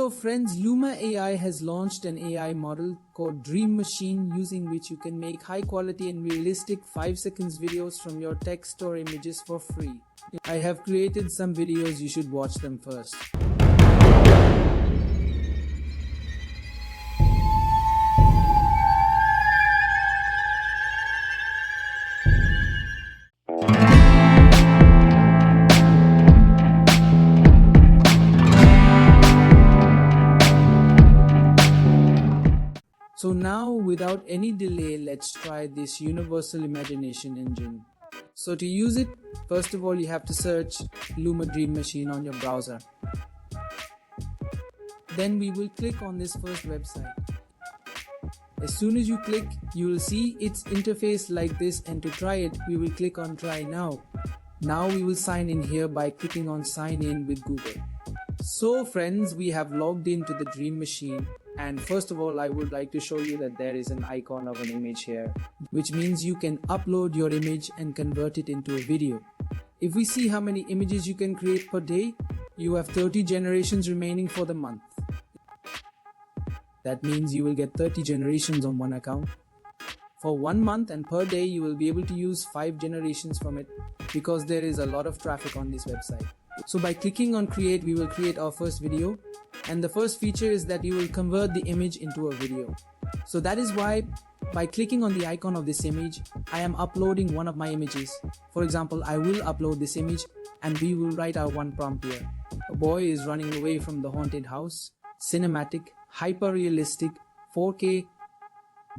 So friends, Luma AI has launched an AI model called Dream Machine, using which you can make high quality and realistic 5 seconds videos from your text or images for free. I have created some videos, you should watch them first. So now, without any delay, let's try this universal imagination engine. So to use it, first of all you have to search Luma Dream Machine on your browser. Then we will click on this first website. As soon as you click, you will see its interface like this, and to try it, we will click on Try Now. Now we will sign in here by clicking on Sign In with Google. So friends, we have logged into the Dream Machine, and first of all I would like to show you that there is an icon of an image here, which means you can upload your image and convert it into a video. If we see how many images you can create per day, you have 30 generations remaining for the month. That means you will get 30 generations on one account. For 1 month and per day you will be able to use 5 generations from it, because there is a lot of traffic on this website. So by clicking on create, we will create our first video, and the first feature is that you will convert the image into a video. So that is why by clicking on the icon of this image, I am uploading one of my images. For example, I will upload this image and we will write our one prompt here. A boy is running away from the haunted house, cinematic, hyper realistic, 4K,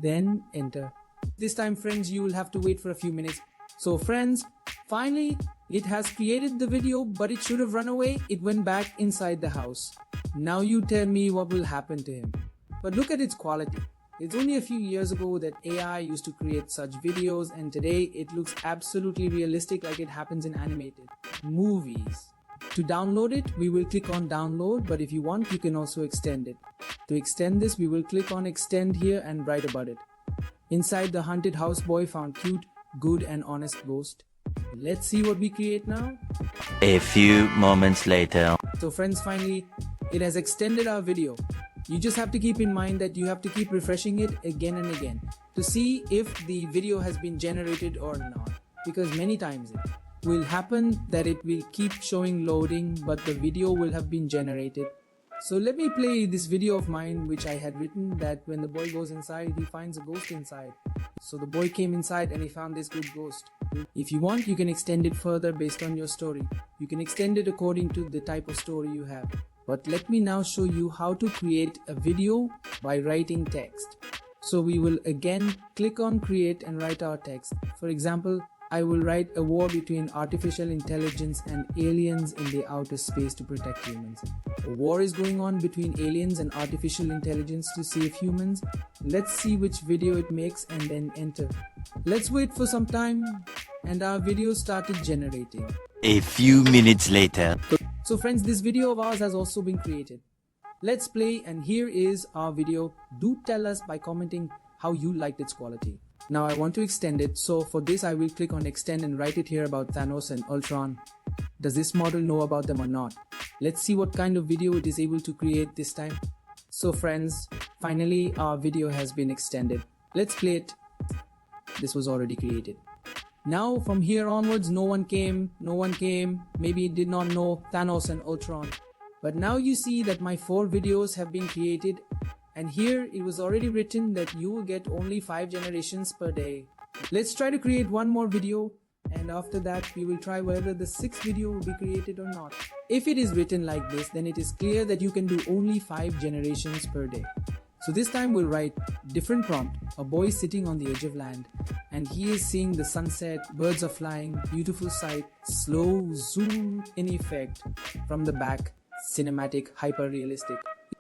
then enter. This time friends, you will have to wait for a few minutes. So friends, finally it has created the video, but it should have run away. It went back inside the house. Now you tell me what will happen to him. But look at its quality. It's only a few years ago that AI used to create such videos, and today it looks absolutely realistic, like it happens in animated movies. To download it, we will click on download, but if you want, you can also extend it. To extend this, we will click on extend here and write about it. Inside, the haunted house boy found cute, good and honest ghost. Let's see what we create now. A few moments later. So friends, finally it has extended our video. You just have to keep in mind that you have to keep refreshing it again and again to see if the video has been generated or not, because many times it will happen that it will keep showing loading, but the video will have been generated. So let me play this video of mine which I had written, that when the boy goes inside, he finds a ghost inside. So the boy came inside and he found this good ghost. If you want, you can extend it further based on your story. You can extend it according to the type of story you have. But let me now show you how to create a video by writing text. So we will again click on create and write our text. For example, I will write a war between artificial intelligence and aliens in the outer space to protect humans. A war is going on between aliens and artificial intelligence to save humans. Let's see which video it makes and then enter. Let's wait for some time, and our video started generating. A few minutes later. So friends, this video of ours has also been created. Let's play, and here is our video. Do tell us by commenting how you liked its quality. Now I want to extend it, so for this I will click on extend and write it here about Thanos and Ultron. Does this model know about them or not? Let's see what kind of video it is able to create this time. So friends, finally our video has been extended. Let's play it. This was already created. Now from here onwards, no one came, maybe it did not know Thanos and Ultron. But now you see that my 4 videos have been created, and here it was already written that you will get only 5 generations per day. Let's try to create one more video, and after that we will try whether the 6th video will be created or not. If it is written like this, then it is clear that you can do only 5 generations per day. So this time we'll write different prompt. A boy is sitting on the edge of land and he is seeing the sunset, birds are flying, beautiful sight, slow zoom in effect from the back, cinematic, hyper realistic,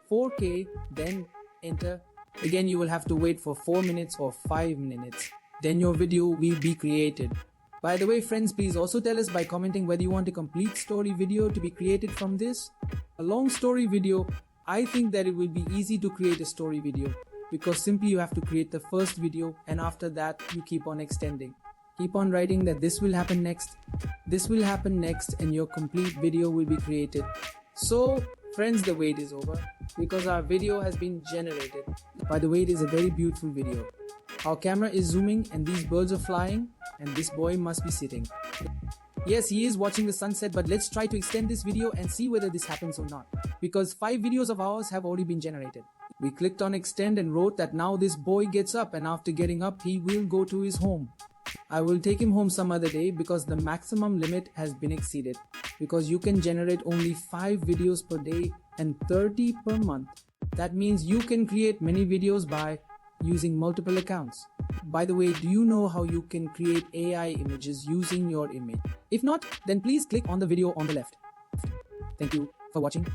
4K, then enter. Again you will have to wait for 4 minutes or 5 minutes. Then your video will be created. By the way friends, please also tell us by commenting whether you want a complete story video to be created from this. A long story video, I think that it will be easy to create a story video, because simply you have to create the first video, and after that you keep on extending. Keep on writing that this will happen next, this will happen next, and your complete video will be created. So Friends, the wait is over because our video has been generated. By the way, it is a very beautiful video. Our camera is zooming and these birds are flying and this boy must be sitting. Yes, he is watching the sunset, but let's try to extend this video and see whether this happens or not. Because 5 videos of ours have already been generated. We clicked on extend and wrote that now this boy gets up and after getting up he will go to his home. I will take him home some other day because the maximum limit has been exceeded. Because you can generate only 5 videos per day and 30 per month. That means you can create many videos by using multiple accounts. By the way, do you know how you can create AI images using your image? If not, then please click on the video on the left. Thank you for watching.